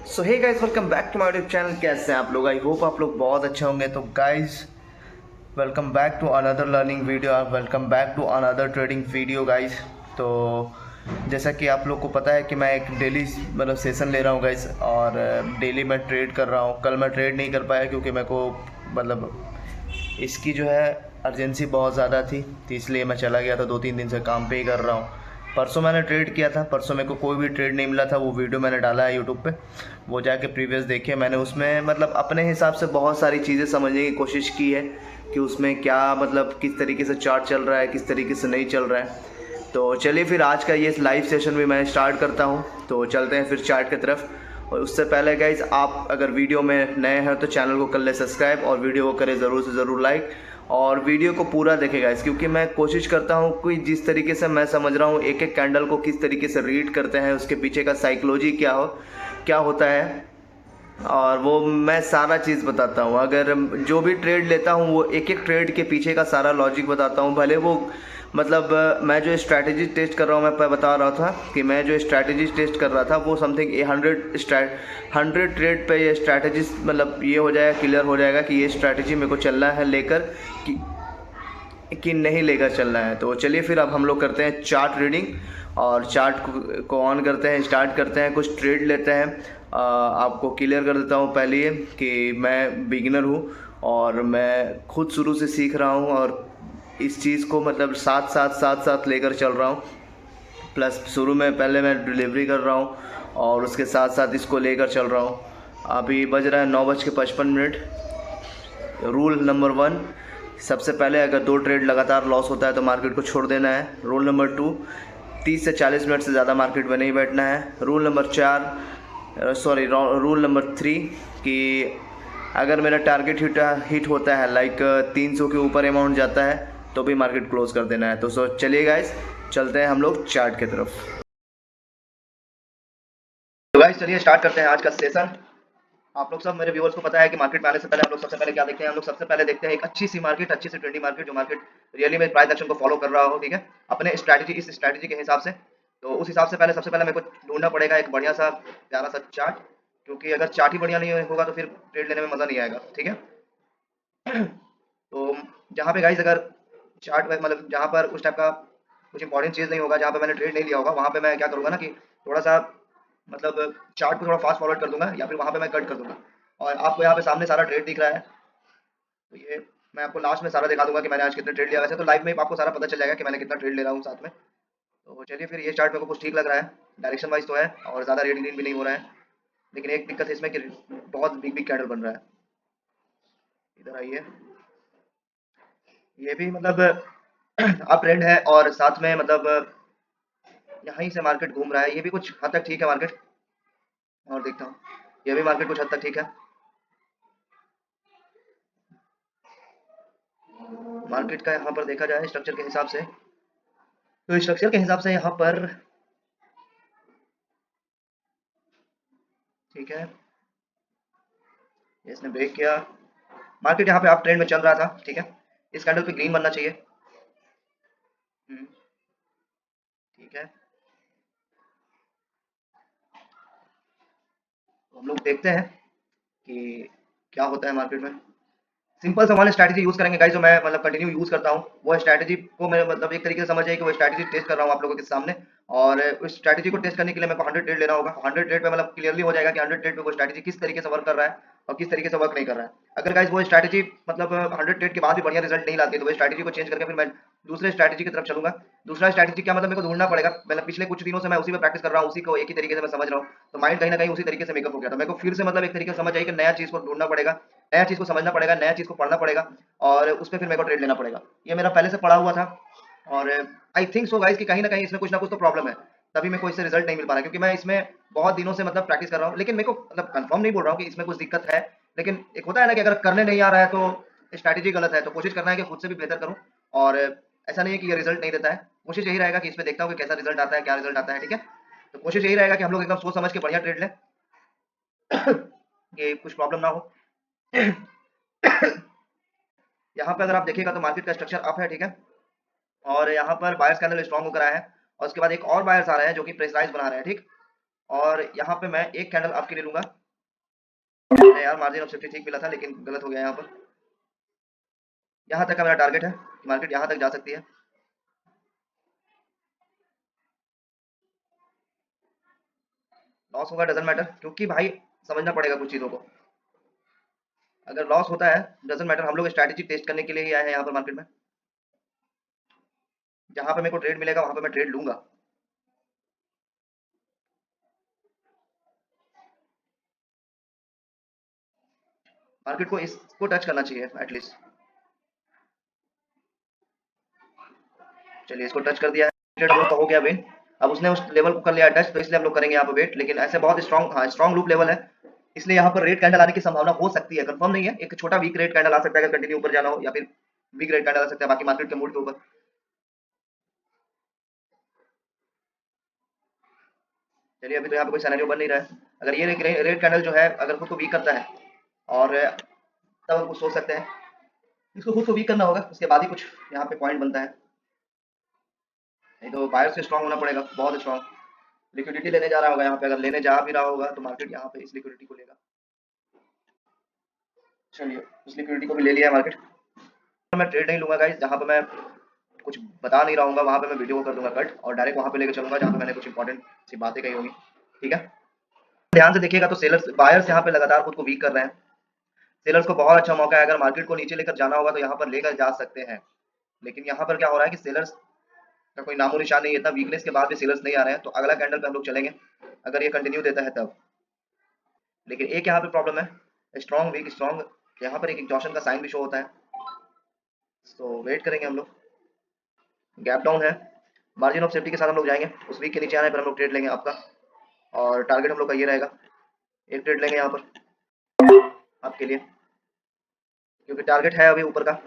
So hey guys, welcome back to my YouTube channel. कैसे हैं आप लोग? आई होप आप लोग बहुत अच्छे होंगे। तो guys, welcome back to another learning video और welcome back to another trading video guys. तो जैसा कि आप लोग को पता है कि मैं एक डेली मतलब सेशन ले रहा हूँ गाइस, और डेली मैं ट्रेड कर रहा हूँ। कल मैं ट्रेड नहीं कर पाया क्योंकि मेरे को मतलब इसकी जो है अर्जेंसी बहुत ज़्यादा थी, तो इसलिए मैं चला गया था। 2-3 दिन से काम पे ही कर रहा हूँ। परसों मैंने ट्रेड किया था, परसों मेरे को कोई भी ट्रेड नहीं मिला था। वो वीडियो मैंने डाला है यूट्यूब पे, वो जाके प्रीवियस देखिए। मैंने उसमें मतलब अपने हिसाब से बहुत सारी चीज़ें समझने की कोशिश की है कि उसमें क्या मतलब किस तरीके से चार्ट चल रहा है, किस तरीके से नहीं चल रहा है। तो चलिए फिर आज का ये लाइव सेशन भी मैं स्टार्ट करता हूँ। तो चलते हैं फिर चार्ट की तरफ। और उससे पहले गाइज, आप अगर वीडियो में नए हैं तो चैनल को कर ले सब्सक्राइब और वीडियो को करें ज़रूर से ज़रूर लाइक, और वीडियो को पूरा देखें गाइज, क्योंकि मैं कोशिश करता हूँ कि जिस तरीके से मैं समझ रहा हूँ एक एक कैंडल को किस तरीके से रीड करते हैं, उसके पीछे का साइकोलॉजी क्या होता है, और वो मैं सारा चीज़ बताता हूँ। अगर जो भी ट्रेड लेता हूँ वो एक एक ट्रेड के पीछे का सारा लॉजिक बताता हूँ। भले वो मतलब मैं जो स्ट्रैटेजी टेस्ट कर रहा हूँ, मैं बता रहा था कि मैं जो स्ट्रैटेजी टेस्ट कर रहा था वो समथिंग 100 ट्रेड पे ये स्ट्रैटेजी मतलब ये हो जाएगा, क्लियर हो जाएगा कि ये स्ट्रैटेजी मेरे को चलना है लेकर कि नहीं लेकर चलना है। तो चलिए फिर अब हम लोग करते हैं चार्ट रीडिंग, और चार्ट को ऑन करते हैं, स्टार्ट करते हैं, कुछ ट्रेड लेते हैं। आपको क्लियर कर देता हूँ पहले ये कि मैं बिगिनर हूँ और मैं खुद शुरू से सीख रहा हूँ, और इस चीज़ को मतलब साथ साथ लेकर चल रहा हूँ। प्लस शुरू में पहले मैं डिलीवरी कर रहा हूँ और उसके साथ साथ इसको लेकर चल रहा हूँ। अभी बज रहा है 9:55। रूल नंबर 1, सबसे पहले अगर 2 ट्रेड लगातार लॉस होता है तो मार्केट को छोड़ देना है। रूल नंबर 2, 30 से 40 मिनट से ज़्यादा मार्केट में नहीं बैठना है। रूल नंबर 3 कि अगर मेरा टारगेट हिट होता है लाइक 300 के ऊपर अमाउंट जाता है तो भी मार्केट क्लोज कर देना है। तो चलिए गाइस, चलते हैं हम लोग चार्ट की तरफ। तो गाइस चलिए स्टार्ट करते हैं आज का सेशन। आप लोग सब मेरे व्यूअर्स को पता है कि मार्केट में आने से पहले हम लोग सबसे पहले क्या देखते हैं? हम लोग सबसे पहले देखते हैं एक अच्छी सी मार्केट, अच्छी सी ट्रेंडिंग मार्केट, जो मार्केट रियली में प्राइस एक्शन को फॉलो कर रहा हो, ठीक है, अपने स्ट्रैटेजी, इस स्ट्रैटेजी के हिसाब से। तो उस हिसाब से पहले सबसे पहले मेरे को ढूंढना पड़ेगा एक बढ़िया सा प्यारा सा चार्ट, क्योंकि अगर चार्ट ही बढ़िया नहीं होगा तो फिर ट्रेड लेने में मज़ा नहीं आएगा, ठीक है। तो जहाँ पे गाइस अगर चार्ट मतलब जहाँ पर उस टाइप का कुछ इंपॉर्टेंट चीज़ नहीं होगा, जहाँ पे मैंने ट्रेड नहीं लिया होगा, वहाँ पे मैं क्या करूँगा ना कि थोड़ा सा मतलब चार्ट को थोड़ा फास्ट फॉरवर्ड कर दूंगा, या फिर वहाँ पे मैं कट कर दूंगा। और आपको यहाँ पे सामने सारा ट्रेड दिख रहा है, तो ये मैं आपको लास्ट में सारा दिखा दूंगा कि मैंने आज कितने ट्रेड लिया। वैसे तो लाइव में आपको सारा पता चल जाएगा कि मैंने कितना ट्रेड ले रहा हूँ साथ में। तो चलिए फिर, ये चार्ट मेरे को कुछ ठीक लग रहा है, डायरेक्शन वाइज तो है और ज़्यादा रेड ग्रीन भी नहीं हो रहा है। लेकिन एक दिक्कत है इसमें कि बहुत बिग बिग कैंडल बन रहा है। इधर आइए, ये भी मतलब अप ट्रेंड है और साथ में मतलब यहीं से मार्केट घूम रहा है। ये भी कुछ हद तक ठीक है मार्केट, और देखता हूँ, ये भी मार्केट कुछ हद तक ठीक है। मार्केट का यहाँ पर देखा जाए स्ट्रक्चर के हिसाब से, तो स्ट्रक्चर के हिसाब से यहाँ पर ठीक है, इसने ब्रेक किया। मार्केट यहाँ पे आप ट्रेंड में चल रहा था, ठीक है। इस कैंडल पे ग्रीन बनना चाहिए। हम्म, ठीक है, तो हम लोग देखते हैं कि क्या होता है मार्केट में। सिंपल सा वाला स्ट्रैटेजी यूज करेंगे गाइस, जो मैं मतलब कंटिन्यू यूज करता हूँ। वो स्ट्रैटेजी को मैं मतलब एक तरीके से समझिए कि वो स्ट्रैटेजी टेस्ट कर रहा हूँ आप लोगों के सामने। और उस स्ट्रैटेजी को टेस्ट करने के लिए मेरे को 100 ट्रेड लेना होगा। 100 ट्रेड पे मतलब क्लियरली हो जाएगा कि 100 ट्रेड पे वो स्ट्रैटेजी किस तरीके से वर्क कर रहा है और किस तरीके से वर्क नहीं कर रहा है। अगर गाइस वो स्ट्रैटेजी मतलब 100 ट्रेड के बाद भी बढ़िया रिजल्ट नहीं लाती है, तो वो स्ट्रैटेजी को चेंज करके फिर मैं दूसरे स्ट्रैटेजी की तरफ चलूंगा। दूसरा स्ट्रैटेजी क्या मतलब, मेरे को ढूंढना पड़ेगा। मतलब पिछले कुछ दिनों से मैं उसी पे प्रैक्टिस कर रहा हूँ, उसी को एक ही तरीके से मैं समझ रहा हूँ, तो माइंड कहीं ना कहीं उसी तरीके से मेकअप हो गया था। मेरे को फिर से मतलब एक तरीके से समझ आई कि नया चीज़ को ढूंढना पड़ेगा, नया चीज़ को समझना पड़ेगा, नया चीज़ को पढ़ना पड़ेगा, और उस पे फिर मेरे को ट्रेड लेना पड़ेगा। ये मेरा पहले से पढ़ा हुआ था, और आई थिंक सो गाइस कि कहीं न कहीं इसमें कुछ ना कुछ तो प्रॉब्लम है, तभी मेरे को इससे रिजल्ट नहीं मिल पा रहा है। क्योंकि मैं इसमें बहुत दिनों से मतलब प्रैक्टिस कर रहा हूँ, लेकिन मेरे को मतलब कंफर्म नहीं बोल रहा हूँ कि इसमें कुछ दिक्कत है। लेकिन एक होता है ना कि अगर करने नहीं आ रहा है तो स्ट्रैटेजी गलत है, तो कोशिश करना है कि खुद से भी बेहतर करूँ। और ऐसा नहीं है कि ये रिजल्ट नहीं देता है, कोशिश यही रहेगा कि इसमें देखता हूँ कि कैसा रिजल्ट आता है, क्या रिजल्ट आता है, ठीक है। तो कोशिश यही रहेगा कि हम लोग एकदम सोच समझ के बढ़िया ट्रेड लें, कि कुछ प्रॉब्लम ना हो। यहाँ पे अगर आप देखिएगा तो मार्केट का स्ट्रक्चर अप है, ठीक है, और यहाँ पर बायर्स कैंडल स्ट्रॉन्ग होकर आया है, और उसके बाद एक और बायर्स आ रहे हैं जो कि प्रेशराइज बना रहे हैं, ठीक। और यहाँ पे मैं एक कैंडल आपके ले लूंगा। अरे यार मार्जिन ऑफ सेफ्टी ठीक मिला था लेकिन गलत हो गया यहाँ पर। यहाँ तक का मेरा टारगेट है, मार्केट यहाँ तक जा सकती है। लॉस होगा डजंट मैटर, क्योंकि भाई समझना पड़ेगा कुछ चीज़ों को। अगर लॉस होता है डजंट मैटर, हम लोग स्ट्रैटेजी टेस्ट करने के लिए ही आए हैं यहाँ पर मार्केट में। जहाँ पे मेरे को ट्रेड मिलेगा वहाँ पे मैं ट्रेड लूंगा। मार्केट को इसको टच करना चाहिए एटलीस्ट। चलिए इसको टच कर दिया है, ट्रेड हम लोग का हो गया विन। अब उसने उस लेवल को कर लिया टच, तो इसलिए हम लोग करेंगे यहाँ पे वेट। लेकिन ऐसे बहुत स्ट्रॉन्ग, हाँ स्ट्रॉन्ग लूप लेवल है, इसलिए यहाँ पर रेड कैंडल आने की संभावना हो सकती है, कंफर्म नहीं है। एक छोटा वीक रेड कैंडल आ सकता है अगर कंटिन्यू ऊपर जाना हो, या फिर बिग रेड कैंडल आ सकता है, बाकी मार्केट के मूड के ऊपर। चलिए अभी तो यहाँ पे कोई सिनेरियो बन नहीं रहा है। अगर ये रेड कैंडल जो है अगर खुद को वीक करता है, और तब हम कुछ सोच सकते हैं। इसको खुद को वीक करना होगा, उसके बाद ही कुछ यहाँ पे पॉइंट बनता है। नहीं तो बायर से स्ट्रांग होना पड़ेगा, बहुत स्ट्रांग। लिक्विडिटी लेने जा रहा होगा यहाँ पे, अगर लेने जा भी रहा होगा तो मार्केट यहाँ पे इस लिक्विडिटी को लेगा। चलिए उस लिक्विडिटी को भी ले लिया है मार्केट। मैं ट्रेड नहीं लूंगा गाइस, जहाँ पे मैं कुछ बता नहीं रहा हूँ वहाँ पे मैं वीडियो को कर दूंगा कट, और डायरेक्ट वहाँ पे लेके चलूंगा जहाँ पे मैंने कुछ इंपॉर्टेंट सी बातें कही होंगी। ठीक है, ध्यान से देखिएगा तो सेलर्स बायर्स यहाँ पे लगातार खुद को वीक कर रहे हैं। सेलर्स को बहुत अच्छा मौका है, अगर मार्केट को नीचे लेकर जाना होगा तो यहाँ पर लेकर जा सकते हैं। लेकिन यहाँ पर क्या हो रहा है कि सेलर्स का कोई नामो निशान नहीं है, इतना वीकनेस के बाद भी सेलर्स नहीं आ रहे हैं, तो अगला कैंडल पे हम लोग चलेंगे अगर ये कंटिन्यू देता है तब। लेकिन एक यहाँ पे प्रॉब्लम है, स्ट्रॉन्ग वीक स्ट्रॉन्ग, यहाँ पर एक एग्जॉशन का साइन भी शो होता है, तो वेट करेंगे हम लोग। गैप डाउन है, मार्जिन ऑफ सेफ्टी के साथ हम लोग जाएंगे। उस वीक के नीचे आने पर हम लोग ट्रेड लेंगे आपका, और टारगेट हम लोग का ये रहेगा, एक ट्रेड लेंगे यहाँ पर आपके लिए, क्योंकि टारगेट है अभी ऊपर का।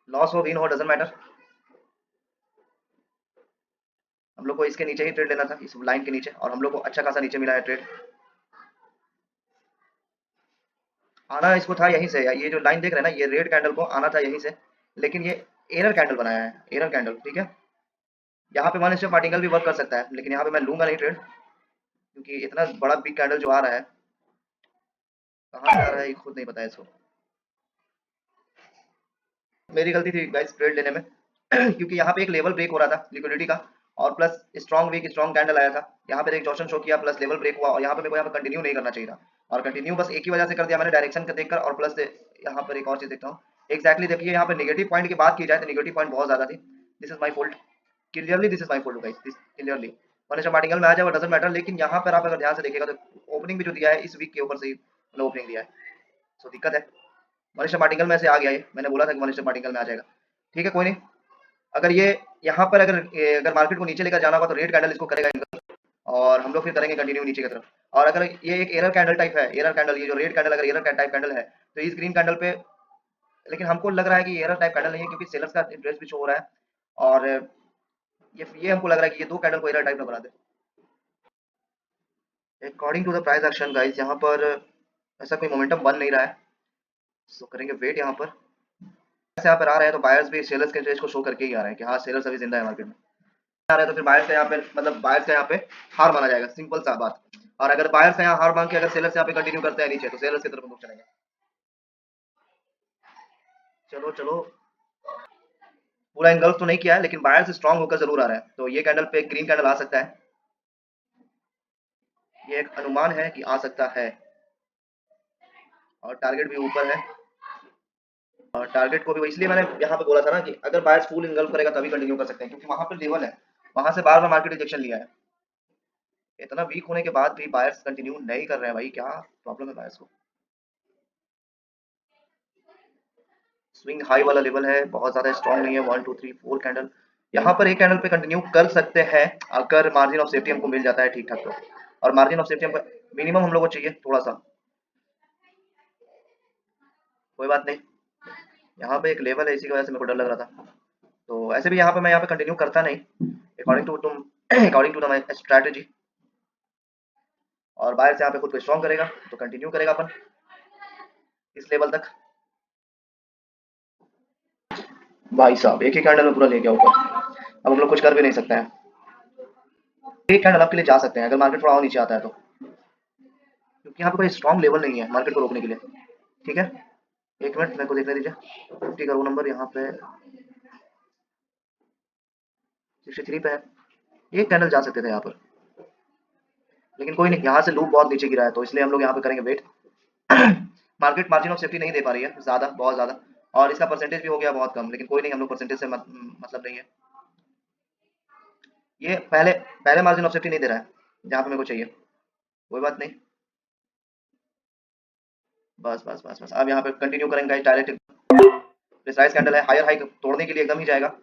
लॉस हो विन हो डजंट मैटर, हम लोग को इसके नीचे ही ट्रेड लेना था, इस लाइन के नीचे, और हम लोग को अच्छा खासा नीचे मिला है ट्रेड। आना इसको था यहीं से, ये जो लाइन देख रहे हैं ना, ये रेड कैंडल को आना था यहीं से, लेकिन ये एरर कैंडल बनाया है, एरर कैंडल। ठीक है, यहाँ पे वन स्टेप पार्टिकल भी वर्क कर सकता है, लेकिन यहाँ पे मैं लूंगा नहीं ट्रेड, क्योंकि इतना बड़ा बिग कैंडल जो आ रहा है, कहाँ से आ रहा है ये खुद नहीं पता है इसको। मेरी गलती थी गाइस ट्रेड लेने में क्योंकि यहाँ पे एक लेवल ब्रेक हो रहा था लिक्विडिटी का, और plus strong week strong candle आया था, यहाँ पे एक जॉशन शो किया, प्लस लेवल ब्रेक हुआ, और यहाँ पे मेरे को यहाँ पे कंटिन्यू नहीं करना चाहिए था, और कंटिन्यू बस एक ही वजह से कर दिया मैंने, डायरेक्शन का देखकर। और प्लस यहाँ पर एक और चीज देखता हूँ, एग्जैक्टली देखिए यहाँ पे नेगेटिव पॉइंट की बात की जाए तो नेगेटिव पॉइंट बहुत ज्यादा थी। This is my fault, clearly this is my fault guys, this clearly. One starting में आ जाए डजंट मैटर, लेकिन यहाँ पर आप अगर ध्यान से देखिएगा तो ओपनिंग भी जो दिया है इस वीक के ऊपर से ही मतलब ओपनिंग दिया है, सो दिक्कत है। वन स्टार्टिंग में से आ गया, ये मैंने बोला था कि वन स्टार्टिंग में आ जाएगा। ठीक है कोई नहीं, अगर ये यहाँ पर अगर मार्केट को नीचे लेकर जाना होगा तो रेड कैंडल इसको करेगा इनका, और हम लोग फिर करेंगे कंटिन्यू नीचे की तरफ। और अगर ये एक एरर कैंडल टाइप है, एरर कैंडल, ये जो रेड कैंडल अगर एरर टाइप कैंडल है तो इस ग्रीन कैंडल पे, लेकिन हमको लग रहा है कि ये एरर टाइप कैंडल नहीं है, क्योंकि सेलर्स का इंटरेस्ट भी शो हो रहा है, और ये हमको लग रहा है कि ये दो कैंडल को एरर टाइप ना बना दे। According to the price action guys, यहाँ पर ऐसा कोई मोमेंटम बन नहीं रहा है, सो करेंगे वेट। यहाँ पर यहाँ पर आ रहे हैं तो बायर्स भी सेलर्स के इंटरेस्ट को शो करके ही आ रहे हैं कि हाँ सेलर्स अभी जिंदा है मार्केट में। आ रहा है तो फिर बायर्स का यहाँ पे मतलब बायर्स का यहाँ पे हार माना जाएगा, सिंपल सा बात। और अगर बायर्स का यहाँ हार मान के अगर सेलर्स यहाँ पे कंटिन्यू करते हैं नीचे, तो सेलर्स की तरफ हम लोग चलेंगे। चलो चलो, पूरा इनगल्फ तो नहीं किया है, लेकिन बायर्स स्ट्रांग होकर जरूर आ रहा है, तो ये कैंडल पे ग्रीन कैंडल आ सकता है, ये एक अनुमान है कि आ सकता है, और टारगेट भी ऊपर है। और टारगेट को भी इसलिए मैंने यहाँ पे बोला था ना कि अगर बायर्स फुल इनगल्फ करेगा तभी कंटिन्यू कर सकते हैं, क्योंकि वहां पे लेवल है, वहां से बार बार मार्केट रिजेक्शन लिया है। इतना वीक होने के बाद भी बायर्स कंटिन्यू नहीं कर रहे हैं भाई, क्या प्रॉब्लम है बायर्स को। स्विंग हाई वाला लेवल है, बहुत ज्यादा स्ट्रॉन्ग नहीं है, 1 2 3 4 कैंडल यहाँ पर एक कैंडल पे कंटिन्यू कर सकते हैं अगर मार्जिन ऑफ सेफ्टी हमको मिल जाता है ठीक ठाक तो। और मार्जिन ऑफ सेफ्टी हमको मिनिमम हम लोग को चाहिए थोड़ा सा, कोई बात नहीं। यहाँ पे एक लेवल है, इसी की वजह से मेरे को डर लग रहा था, तो ऐसे भी यहाँ पे मैं यहाँ पे कंटिन्यू करता नहीं, अकॉर्डिंग टू तुम अकॉर्डिंग टू द स्ट्रैटेजी। और बाहर से यहाँ पे खुद को स्ट्रॉन्ग करेगा तो कंटिन्यू करेगा अपन इस लेवल तक। भाई साहब एक ही कैंडल में पूरा ले गया ऊपर, अब हम लोग कुछ कर भी नहीं सकते हैं। एक कैंडल अप के लिए जा सकते हैं अगर मार्केट थोड़ा और नीचे आता है तो, क्योंकि यहाँ पे कोई स्ट्रॉन्ग लेवल नहीं है मार्केट को रोकने के लिए। ठीक है, एक मिनट मेरे को देखने दीजिए। 50 का वो नंबर यहाँ पे 63 पे है, एक कैंडल जा सकते थे यहाँ पर, लेकिन कोई नहीं, यहाँ से लूप बहुत नीचे गिरा है तो इसलिए हम लोग यहाँ पे करेंगे wait. Market margin of safety नहीं दे पा रही है ज़्यादा, बहुत ज़्यादा, और इसका परसेंटेज भी हो गया बहुत कम, लेकिन कोई नहीं, हम लोग परसेंटेज से मतलब नहीं है। ये पहले पहले मार्जिन ऑफ सेफ्टी नहीं दे रहा है जहाँ पे मेरे को चाहिए, कोई बात नहीं। बस बस बस बस, अब यहाँ पे कंटिन्यू करेंगे डायरेक्ट, प्रेसाइज कैंडल है, हायर हाई तोड़ने के लिए एकदम ही जाएगा।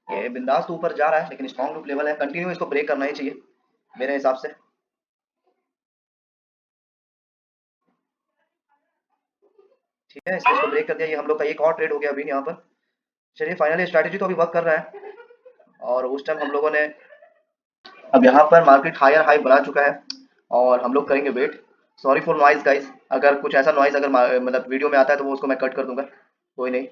ये बिंदास तो ऊपर जा रहा है, लेकिन स्ट्रॉन्ग लूप लेवल है, कंटिन्यू इसको ब्रेक करना ही चाहिए मेरे हिसाब से। ठीक है, इसको ब्रेक कर दिया, ये हम लोग का एक और ट्रेड हो गया अभी यहाँ पर। चलिए फाइनली स्ट्रैटेजी तो अभी वर्क कर रहा है, और उस टाइम हम लोगों ने, अब यहाँ पर मार्केट हायर हाई बना चुका है और हम लोग करेंगे wait. Sorry for noise guys, अगर कुछ ऐसा नॉइज अगर मतलब वीडियो में आता है तो वो उसको मैं कट कर दूंगा, कोई नहीं।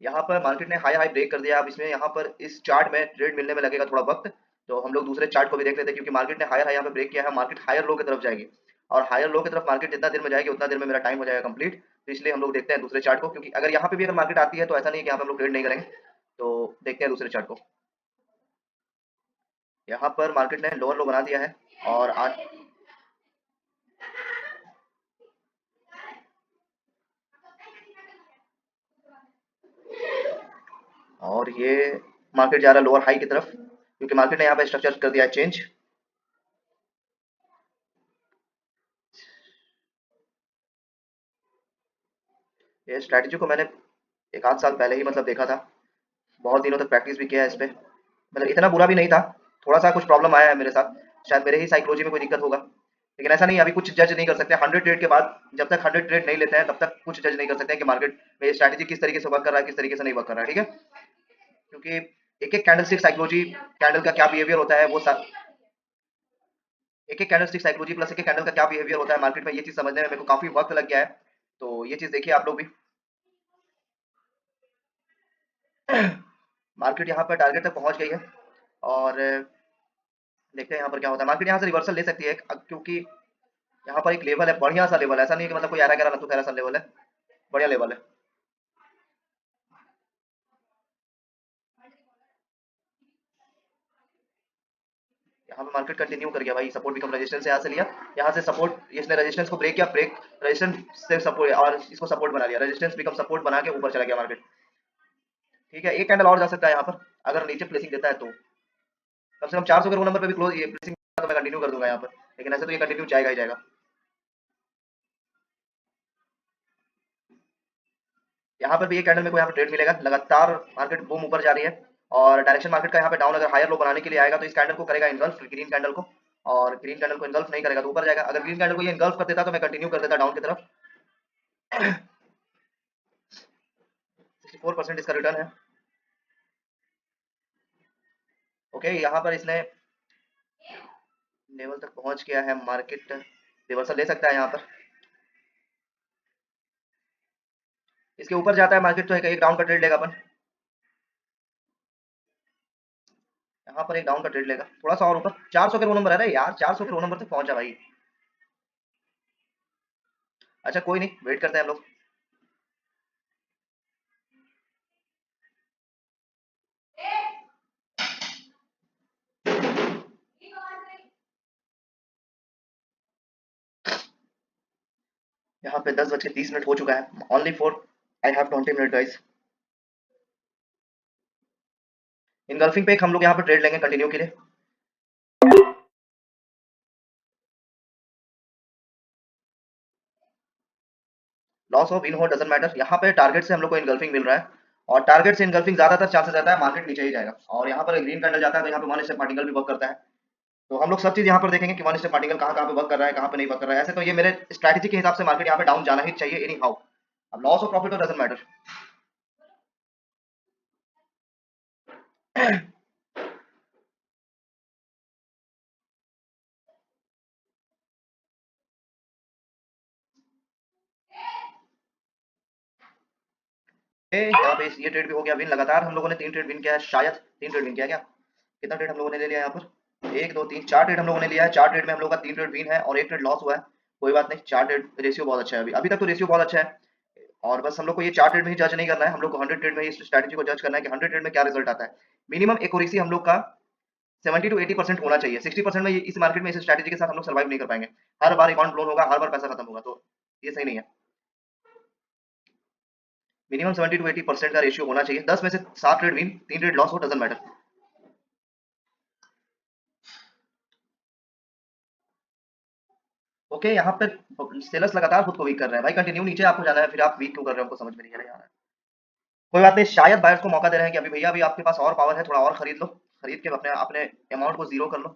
यहाँ पर मार्केट ने हाई हाई ब्रेक कर दिया, अब इसमें यहाँ पर इस चार्ट में ट्रेड मिलने में लगेगा थोड़ा वक्त, तो हम लोग दूसरे चार्ट को भी देख लेते हैं, क्योंकि मार्केट ने हायर हाई यहाँ पे ब्रेक किया है, मार्केट हायर लो की तरफ जाएगी, और हायर लो की तरफ मार्केट जितना देर में जाएगी उतना देर में मेरा टाइम हो जाएगा कंप्लीट, तो इसलिए हम लोग देखते हैं दूसरे चार्ट को, क्योंकि अगर यहाँ पे भी अगर मार्केट आती है तो ऐसा नहीं है कि यहाँ पे हम लोग ट्रेड नहीं करेंगे, तो देखते हैं दूसरे चार्ट को। यहाँ पर मार्केट ने लोअर लो बना दिया है, और आज और ये मार्केट जा रहा है लोअर हाई की तरफ, क्योंकि मार्केट ने यहाँ पे स्ट्रक्चर कर दिया है चेंज। ये स्ट्रैटेजी को मैंने एक आध साल पहले ही मतलब देखा था, बहुत दिनों तक प्रैक्टिस भी किया है इस पे, मतलब इतना बुरा भी नहीं था, थोड़ा सा कुछ प्रॉब्लम आया है मेरे साथ, शायद मेरे ही साइकोलॉजी में कोई दिक्कत होगा, लेकिन ऐसा नहीं, अभी कुछ जज नहीं कर सकते 100 ट्रेड के बाद, जब तक 100 ट्रेड नहीं लेते हैं तब तक कुछ जज नहीं कर सकते हैं कि मार्केट में स्ट्रैटेजी किस तरीके से वर्क कर रहा है, किस तरीके से नहीं वर्क कर रहा है। ठीक है, क्योंकि एक एक कैंडल स्टिक साइकोलॉजी, कैंडल का क्या बिहेवियर होता है वो एक एक कैंडल स्टिक साइकोलॉजी प्लस एक एक कैंडल का क्या बिहेवियर होता है मार्केट में, ये चीज समझने में मेरे को काफी वक्त लग गया है, तो ये चीज देखिए आप लोग भी। मार्केट यहाँ पर टारगेट तक पहुंच गई है, और देखते हैं यहाँ पर क्या होता है, मार्केट यहाँ से रिवर्सल ले सकती है क्योंकि यहाँ पर एक लेवल है, बढ़िया सा लेवल है, ऐसा नहीं है कि मतलब कोई आरा गहरा नतू सा लेवल है, बढ़िया लेवल है। यहाँ पे मार्केट कंटिन्यू कर गया भाई, सपोर्ट बिकम रेजिस्टेंस यहाँ से लिया, यहाँ से सपोर्ट, इसने रेजिस्टेंस को ब्रेक किया, ब्रेक रेजिस्टेंस से सपोर्ट, और इसको सपोर्ट बना लिया, रेजिस्टेंस बिकम सपोर्ट बना के ऊपर चला गया मार्केट। ठीक है, एक कैंडल और जा सकता है यहाँ पर, अगर नीचे प्लेसिंग देता है तो, कम से कम 400 के रो नंबर पे भी क्लोज ये प्लेसिंग, तो मैं कंटिन्यू कर दूंगा यहाँ पर, लेकिन ऐसे तो ये कंटिन्यू जाएगा ही जाएगा। यहाँ पर भी एक कैंडल में को यहाँ पे ट्रेड मिलेगा, लगातार मार्केट बूम ऊपर जा रही है, और डायरेक्शन मार्केट का यहाँ पे डाउन अगर हायर लो बनाने के लिए आएगा तो इस कैंडल को करेगा इनगल्फ, ग्रीन कैंडल को, और ग्रीन कैंडल को इनगल्फ नहीं करेगा तो ऊपर जाएगा, अगर ग्रीन कैंडल को ये इनगल्फ कर देता तो मैं कंटिन्यू कर देता डाउन की तरफ। 64% इसका रिटर्न है। ओके, यहाँ पर इसने लेवल तक पहुंच गया है, मार्केट रिवर्सल ले सकता है यहाँ पर, इसके ऊपर जाता है मार्केट तो एक राउंड का ट्रेड लेगा अपन। यहाँ पर एक डाउन का ट्रेड लेगा, थोड़ा सा और ऊपर 400 के रो नंबर है रे यार, 400 के रो नंबर तक पहुंचा भाई। अच्छा कोई नहीं, वेट करते हैं हम लोग। यहाँ पे 10:30 हो चुका है, only for I have 20 minute guys. Engulfing पे एक हम लोग यहाँ पे ट्रेड लेंगे कंटिन्यू के लिए। लॉस हो विन हो डजंट मैटर, यहाँ पे टारगेट से हम लोग को इनगल्फिंग मिल रहा है, और टारगेट से इनगल्फिंग ज्यादातर चांसेस रहता है मार्केट नीचे ही जाएगा, और यहाँ पर ग्रीन कैंडल जाता है तो यहाँ पे वन स्टेप पार्टिकल भी वर्क करता है। तो हम लोग सब चीज यहाँ पर देखेंगे कि वन स्टेप पार्टिकल कहाँ कहाँ पे वर्क कर रहा है, कहाँ पे नहीं वर्क कर रहा है। ऐसे तो ये मेरे स्ट्रैटेजी के हिसाब से मार्केट यहाँ पे डाउन जाना ही चाहिए एनी हाउ। अब लॉस और प्रॉफिट डजंट मैटर। यहाँ पे ये ट्रेड भी हो गया विन, लगातार हम लोगों ने 3 ट्रेड विन किया है, शायद 3 ट्रेड विन किया है क्या? कितना ट्रेड हम लोगों ने ले लिया है यहाँ पर? 1 2 3 4 ट्रेड हम लोगों ने लिया है, 4 ट्रेड में हम लोग का 3 ट्रेड विन है और 1 ट्रेड लॉस हुआ है। कोई बात नहीं, 4 ट्रेड रेशियो बहुत अच्छा है, अभी अभी तक तो रेशियो बहुत अच्छा है। और बस हम लोग को ये 4 ट्रेड में ही जज नहीं करना है, हम लोग को 100 ट्रेड में ही इस स्ट्रैटेजी को जज करना है कि 100 ट्रेड में क्या रिजल्ट आता है। मिनिमम एक्यूरेसी हम लोग का 70 to 80% होना चाहिए। 60% में इस मार्केट में इस स्ट्रैटेजी के साथ हम लोग सर्वाइव नहीं कर पाएंगे। हर बार अकाउंट ब्लोन होगा, हर बार पैसा खत्म होगा, तो ये सही नहीं है। मिनिमम 70 to 80% का रेशियो होना चाहिए। 10 में से 7 ट्रेड विन, 3 ट्रेड लॉस हो डजंट मैटर। ओके यहाँ पे सेलर्स लगातार खुद को वीक कर रहे हैं भाई, कंटिन्यू नीचे आपको जाना है, फिर आप वीक क्यों कर रहे हो, हमको समझ में नहीं आ रहा है। कोई बात नहीं, शायद बायर्स को मौका दे रहे हैं कि अभी भैया अभी आपके पास और पावर है, थोड़ा और खरीद लो, खरीद के अपने अपने अमाउंट को जीरो कर लो,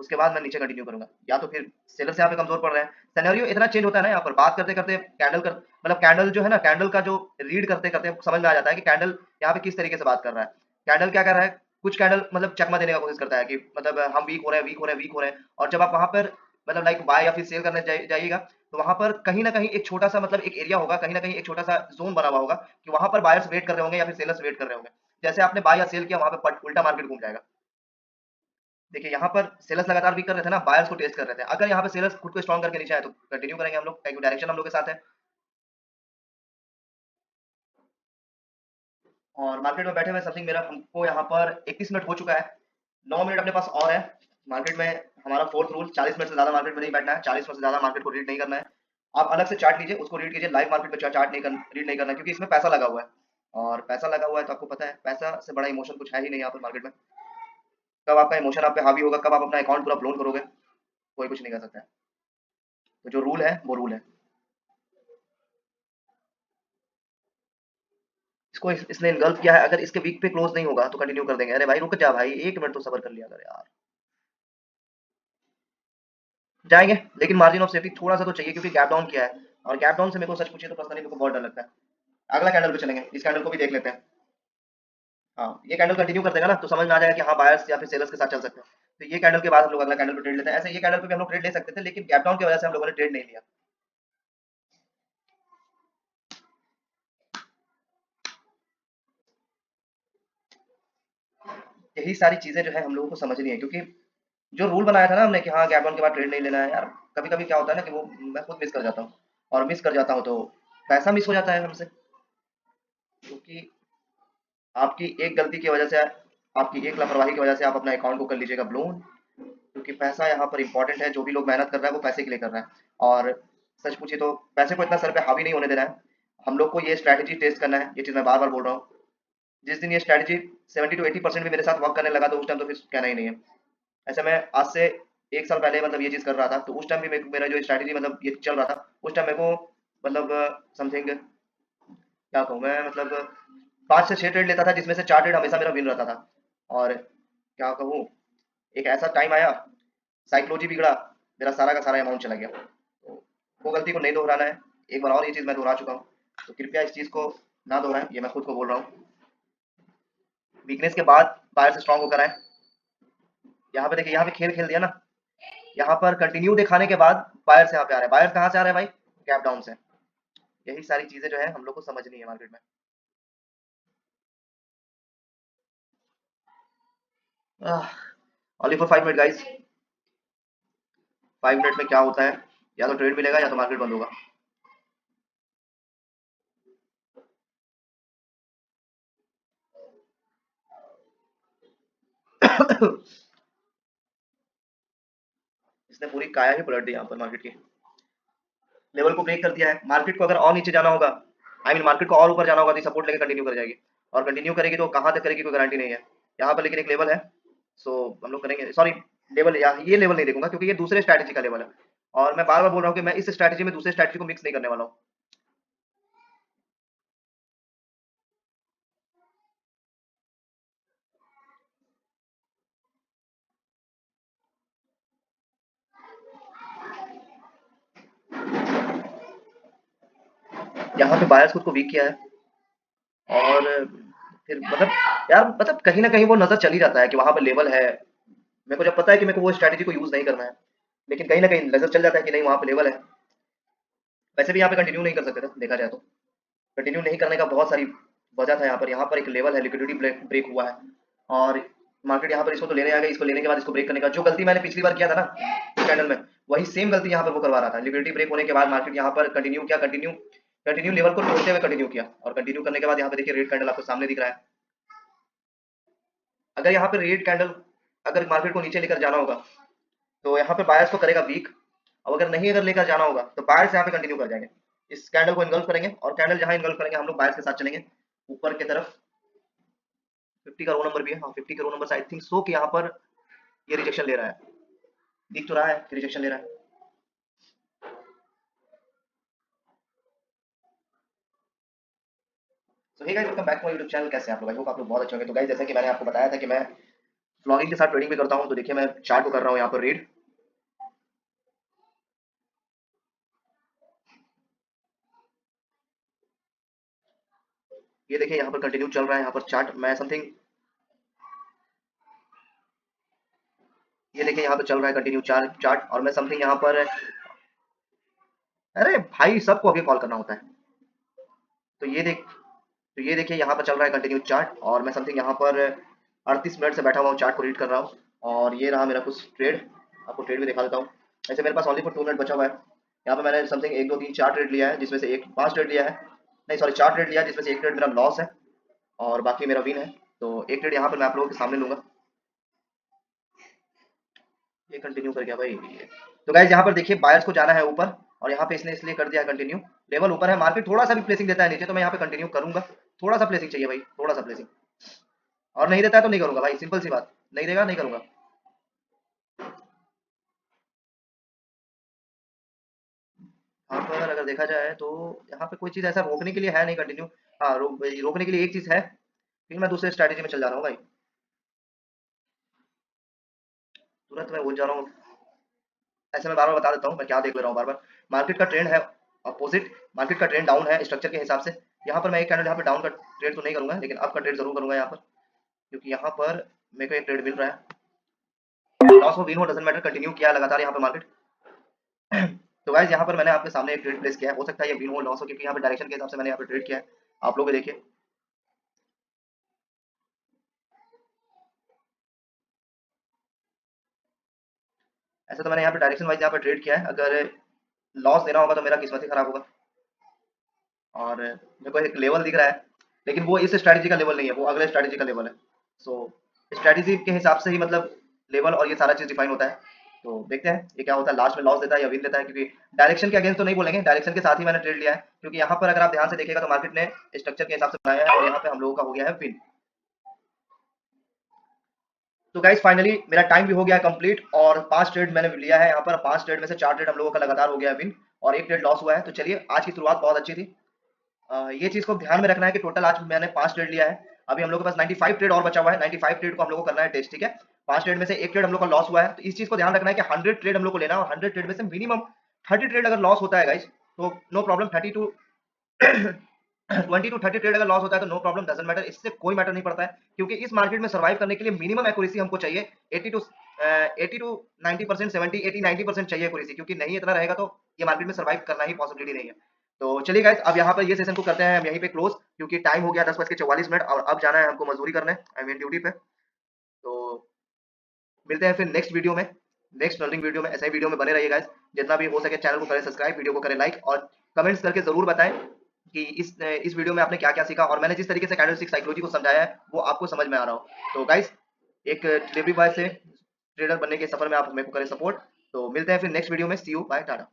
उसके बाद मैं नीचे कंटिन्यू करूंगा। या तो फिर सेलर्स यहाँ पे कमजोर पड़ रहे हैं। सिनेरियो इतना चेंज होता है ना यहाँ पर, बात करते करते कैंडल कर मतलब कैंडल जो है ना, कैंडल का जो रीड करते करते समझ में आ जाता है कि कैंडल यहाँ पे किस तरीके से बात कर रहा है। कैंडल क्या कर रहा है, कुछ कैंडल मतलब चकमा देने का कोशिश करता है कि मतलब हम वीक हो रहे हैं, वीक हो रहे हैं, वीक हो रहे हैं, और जब आप वहां पर मतलब लाइक बाय या फिर सेल करने जाइएगा, तो वहां पर कहीं ना कहीं एक छोटा सा मतलब एक एरिया होगा, कहीं ना कहीं एक छोटा सा जोन बना हुआ होगा कि वहां पर बायर्स वेट कर रहे होंगे या फिर सेलर्स वेट कर रहे होंगे। जैसे आपने बाय या सेल किया, वहां पे उल्टा मार्केट घूम जाएगा। देखिए यहाँ पर सेलर्स लगातार वीक कर रहे थे ना, बायर्स को टेस्ट कर रहे थे। अगर यहाँ पे सेलर्स खुद को स्ट्रॉन्ग करके नीचे आए तो कंटिन्यू करेंगे हम लोग, डायरेक्शन हम लोग के साथ है। और मार्केट में बैठे हुए समथिंग मेरा हमको यहाँ पर 31 मिनट हो चुका है, 9 मिनट अपने पास और है मार्केट में। हमारा फोर्थ रूल, 40 मिनट से ज्यादा मार्केट में नहीं बैठना है, 40 मिनट से ज्यादा मार्केट को रीड नहीं करना है। आप अलग से चार्ट लीजिए, उसको रीड कीजिए, लाइव मार्केट में चार्ट नहीं रीड नहीं करना है, क्योंकि इसमें पैसा लगा हुआ है। और पैसा लगा हुआ है तो आपको पता है पैसा से बड़ा इमोशन कुछ है ही नहीं यहाँ पर मार्केट में। कब आपका इमोशन आप पे हावी होगा, कब आप अपना अकाउंट पूरा ब्लोन करोगे, कोई कुछ नहीं कर सकता है। तो जो रूल है वो रूल है। इसको इसने इनगल्फ किया है, अगर इसके वीक पे क्लोज नहीं होगा तो कंटिन्यू कर देंगे। अरे भाई रुक जा भाई, 1 मिनट तो सबर कर लिया कर यार। जाएंगे, लेकिन मार्जिन ऑफ सेफ्टी थोड़ा सा तो चाहिए, क्योंकि गैप डाउन किया है, और गैप डाउन से मेरे को सच पूछे तो पर्सनली मेरे को बहुत डर लगता है। अगला कैंडल पे चलेंगे, इस कैंडल को भी देख लेते हैं। हाँ ये कैंडल कंटिन्यू कर देगा ना तो समझ में आ जाएगा कि हाँ बायर्स या फिर सेलर्स के साथ चल सकते हैं। तो ये कैंडल के बाद हम लोग अगला कैंडल पे ट्रेड लेते हैं। ऐसे ये कैंडल पे भी हम लोग ट्रेड ले सकते थे, लेकिन गैप डाउन की वजह से हम लोगों ने ट्रेड नहीं लिया। यही सारी चीजें जो है हम लोगों को समझनी है, क्योंकि जो रूल बनाया था ना हमने कि हाँ गैप डाउन के बाद ट्रेड नहीं लेना है यार, कभी कभी क्या होता है ना कि वो मैं खुद मिस कर जाता हूँ, और मिस कर जाता हूँ तो पैसा मिस हो जाता है हमसे। क्योंकि आपकी एक गलती की वजह से, आपकी एक लापरवाही की वजह से आप अपना अकाउंट को कर लीजिएगा ब्लोन। क्योंकि पैसा यहाँ पर इंपॉर्टेंट है, जो भी लोग मेहनत कर रहा है वो पैसे के लिए कर रहा है। और सच पूछिए तो पैसे को इतना सर पे हावी नहीं होने देना है। हम लोग को ये स्ट्रैटेजी टेस्ट करना है, ये चीज़ मैं बार बार बोल रहा हूँ। जिस दिन ये स्ट्रैटेजी 70 to 80% भी मेरे साथ वर्क करने लगा तो उस टाइम तो फिर कहना ही नहीं है। ऐसे मैं आज से 1 साल पहले मतलब ये चीज़ कर रहा था, तो उस टाइम भी मेरा जो स्ट्रैटेजी मतलब ये चल रहा था, उस टाइम मेरे को मतलब समथिंग क्या कहूँ मैं, मतलब 5 से 6 ट्रेड लेता था, जिसमें से 4 ट्रेड हमेशा मेरा विन रहता था। और क्या कहूँ, एक ऐसा टाइम आया, साइकोलॉजी बिगड़ा, मेरा सारा का सारा अमाउंट चला गया। तो वो गलती को नहीं दोहराना है। एक बार और ये चीज़ मैं दोहरा चुका हूँ, तो कृपया इस चीज़ को ना दोहराएं, ये मैं खुद को बोल रहा हूँ। वीकनेस के बाद बाहर से स्ट्रांग होकर आए। यहाँ पे देखिए, यहाँ पे खेल खेल दिया ना, यहाँ पर कंटिन्यू दिखाने के बाद बायर से यहाँ पे आ रहे हैं। बायर कहाँ से आ रहे हैं भाई, गैप डाउन से। यही सारी चीजें जो है हम लोग को समझनी है मार्केट में। Only for 5 minute guys. 5 minute में क्या होता है, या तो ट्रेड मिलेगा या तो मार्केट बंद होगा। इसने पूरी काया ही पलट दी यहाँ पर मार्केट की। लेवल को ब्रेक कर दिया है। मार्केट को अगर और नीचे जाना होगा, आई मीन मार्केट को और ऊपर जाना होगा तो सपोर्ट लेके कंटिन्यू कर जाएगी, और कंटिन्यू करेगी तो कहाँ तक करेगी कोई गारंटी नहीं है। यहाँ पर लेकिन एक लेवल है, सो हम लोग करेंगे। सॉरी, लेवल या ये लेवल नहीं देखूंगा क्योंकि ये दूसरे स्ट्रैटेजी का लेवल है, और मैं बार बार बोल रहा हूँ कि मैं इस स्ट्रैटेजी में दूसरे स्ट्रैटेजी को मिक्स नहीं करने वाला हूँ। यहाँ पे बायर्स खुद को वीक किया है, और फिर मतलब यार मतलब कहीं ना कहीं वो नजर चल ही जाता है कि वहां पर लेवल है। मेरे को जब पता है कि मेरे को वो स्ट्रैटेजी को यूज नहीं करना है, लेकिन कहीं ना कहीं नजर चल जाता है कि नहीं वहां पर लेवल है। वैसे भी यहाँ पे कंटिन्यू नहीं कर सकते थे देखा जाए तो। कंटिन्यू नहीं करने का बहुत सारी वजह था। यहाँ पर एक लेवल है, लिक्विडिटी ब्रेक ब्रेक हुआ है, और मार्केट यहाँ पर इसको तो लेने आ गई। इसको लेने के बाद इसको ब्रेक करने का जो गलती मैंने पिछली बार किया था ना इस कैंडल में, वही सेम गलती यहाँ पर वो करवा रहा था। लिक्विडिटी ब्रेक होने के बाद मार्केट यहाँ पर कंटिन्यू किया, कंटिन्यू कंटिन्यू लेवल को तोड़ते हुए कंटिन्यू किया, और कंटिन्यू करने के बाद यहाँ पे देखिए रेड कैंडल आपको सामने दिख रहा है। अगर यहाँ पे रेड कैंडल, अगर मार्केट को नीचे लेकर जाना होगा तो यहाँ पे बायर्स को करेगा वीक, और अगर नहीं अगर लेकर जाना होगा तो बायर्स यहाँ पे कंटिन्यू कर जाएंगे। इस कैंडल को इनगल्फ करेंगे, और कैंडल जहां इनगल्फ करेंगे हम लोग बायर्स के साथ चलेंगे ऊपर की तरफ। 50 का रो नंबर भी है, हाँ 50 का रो नंबर आई थिंक सो कि यहाँ पर ये रिजेक्शन ले रहा है। दिख तो रहा है कि रिजेक्शन ले रहा है। So hey guys, welcome back to my YouTube channel. कैसे हैं आप लोग? आई होप आप लोग बहुत अच्छे होंगे। तो गाइस जैसे कि मैंने आपको बताया था कि मैं व्लॉगिंग के साथ ट्रेडिंग भी करता हूँ, तो देखिए मैं चार्ट को कर रहा हूँ यहाँ पर रीड। ये देखिए यहाँ पर कंटिन्यू चल रहा है यहाँ पर चार्ट। मैं समथिंग, ये देखिए यहाँ पे चल रहा है कंटिन्यू चार्ट चार्ट, और मैं समथिंग यहाँ पर, अरे भाई सबको अभी कॉल करना होता है। तो ये देख, तो ये देखिए यहाँ पर चल रहा है कंटिन्यू चार्ट, और मैं समथिंग यहाँ पर 38 मिनट से बैठा हुआ हूँ, चार्ट को रीड कर रहा हूँ। और ये रहा मेरा कुछ ट्रेड, आपको ट्रेड भी दिखा देता हूँ। ऐसे मेरे पास ओनली फॉर 2 मिनट बचा हुआ है। यहाँ पे मैंने समथिंग 1 2 3 4 ट्रेड लिया है, जिसमें से एक 5 ट्रेड लिया है, नहीं सॉरी 4 ट्रेड लिया है, जिसमें से एक ट्रेड मेरा लॉस है और बाकी मेरा विन है। तो एक ट्रेड यहाँ पर मैं आप लोगों के सामने लूंगा। ये कंटिन्यू कर गया भाई ये। तो गाइस यहाँ पर देखिए बायर्स को जाना है ऊपर, और यहाँ पे इसने इसलिए कर दिया कंटिन्यू। लेवल ऊपर है, मार्केट थोड़ा सा भी प्लेसिंग देता है नीचे तो मैं यहाँ पे कंटिन्यू करूंगा। थोड़ा सा प्लेसिंग चाहिए भाई, थोड़ा सा प्लेसिंग, और नहीं देता है तो नहीं करूंगा भाई, सिंपल सी बात। नहीं देगा नहीं करूंगा। यहाँ पर अगर देखा जाए तो यहाँ पे कोई चीज ऐसा रोकने के लिए है नहीं कंटिन्यू। हाँ रोकने के लिए एक चीज है, फिर मैं दूसरे स्ट्रैटेजी में चल जा रहा हूँ भाई। तुरंत मैं भूल जा रहा हूँ। ऐसे मैं बार बार बता देता हूँ मैं क्या देख ले रहा हूँ बार बार। मार्केट का ट्रेंड है अपोजिट, मार्केट का ट्रेंड डाउन है स्ट्रक्चर के हिसाब से। यहाँ पर मैं एक कैंडल यहाँ पर डाउन का ट्रेड तो नहीं करूंगा, लेकिन अप का ट्रेड जरूर करूंगा यहाँ पर, क्योंकि यहाँ पर मेरे को एक ट्रेड मिल रहा है। लॉस हो विन हो डजंट मैटर, कंटिन्यू किया लगातार यहाँ पे मार्केट। तो गाइस यहाँ पर मैंने आपके सामने एक ट्रेड प्लेस किया है, हो सकता है ये विन हो लॉस हो, क्योंकि यहाँ पे डायरेक्शन के हिसाब से मैंने यहाँ पे ट्रेड किया है। आप लोग भी देखिए, ऐसा तो मैंने यहाँ पे डायरेक्शन वाइज यहाँ पे ट्रेड किया है। अगर लॉस देना होगा तो मेरा किस्मत ही खराब होगा। और मेरे को एक लेवल दिख रहा है, लेकिन वो इस स्ट्रैटेजी का लेवल नहीं है, वो अगले स्ट्रैटेजी का लेवल है। सो स्ट्रैटेजी के हिसाब से ही मतलब लेवल और ये सारा चीज डिफाइन होता है। तो देखते हैं ये क्या होता है, लास्ट में लॉस देता है या विन देता है, क्योंकि डायरेक्शन के अगेंस्ट तो नहीं बोलेंगे, डायरेक्शन के साथ ही मैंने ट्रेड लिया है। क्योंकि यहाँ पर अगर आप ध्यान से देखिएगा तो मार्केट ने स्ट्रक्चर के हिसाब से बनाया है, और यहाँ पे हम लोगों का हो गया है विन। तो गाइस फाइनली मेरा टाइम भी हो गया कंप्लीट, और 5 ट्रेड मैंने लिया है यहाँ पर। 5 ट्रेड में से 4 ट्रेड हम लोगों का लगातार हो गया है विन, और एक ट्रेड लॉस हुआ है। तो चलिए आज की शुरुआत बहुत अच्छी थी। ये चीज को ध्यान में रखना है कि टोटल आज मैंने 5 ट्रेड लिया है। अभी हम लोग के पास 95 ट्रेड और बचा हुआ है। 95 ट्रेड को हम लोग को करना है टेस्ट, ठीक है। 5 ट्रेड में से एक ट्रेड हम लोग का लॉस हुआ है, तो इस चीज को ध्यान रखना है कि 100 ट्रेड हम लोग को लेना है, और 100 ट्रेड में से मिनिमम 30 ट्रेड अगर लॉस होता है गाइस तो नो प्रॉब्लम। 20 to 30 ट्रेड अगर लॉस होता है तो नो प्रॉब्लम, डजंट मैटर, इससे कोई मैटर नहीं पड़ता है। क्योंकि इस मार्केट में सर्वाइव करने के लिए मिनिमम एक्यूरेसी हमको चाहिए 80 to 90%, 70 80 90% चाहिए एक्यूरेसी, क्योंकि नहीं इतना रहेगा तो ये मार्केट में सर्वाइव करना ही पॉसिबिलिटी नहीं है। तो चलिए गाइस अब यहाँ पर ये सेशन को करते हैं हम यहीं पे क्लोज, क्योंकि टाइम हो गया 10 बज के 44 मिनट, और अब जाना है हमको मजदूरी करने, आई मीन ड्यूटी पे। तो मिलते हैं फिर नेक्स्ट वीडियो में, नेक्स्ट लर्निंग वीडियो में। ऐसे ही वीडियो में बने रहिए गाइस, जितना भी हो सके चैनल को करें सब्सक्राइब, वीडियो को करें लाइक, और कमेंट्स करके जरूर बताएं कि इस वीडियो में आपने क्या क्या सीखा, और मैंने जिस तरीके से कैंडलस्टिक साइकोलॉजी को समझाया है वो आपको समझ में आ रहा हो। तो गाइस, एक डिलीवरी बॉय से ट्रेडर बनने के सफर में आप मेरे को करें सपोर्ट। तो मिलते हैं फिर नेक्स्ट वीडियो में। सी यू, बाय, टाटा।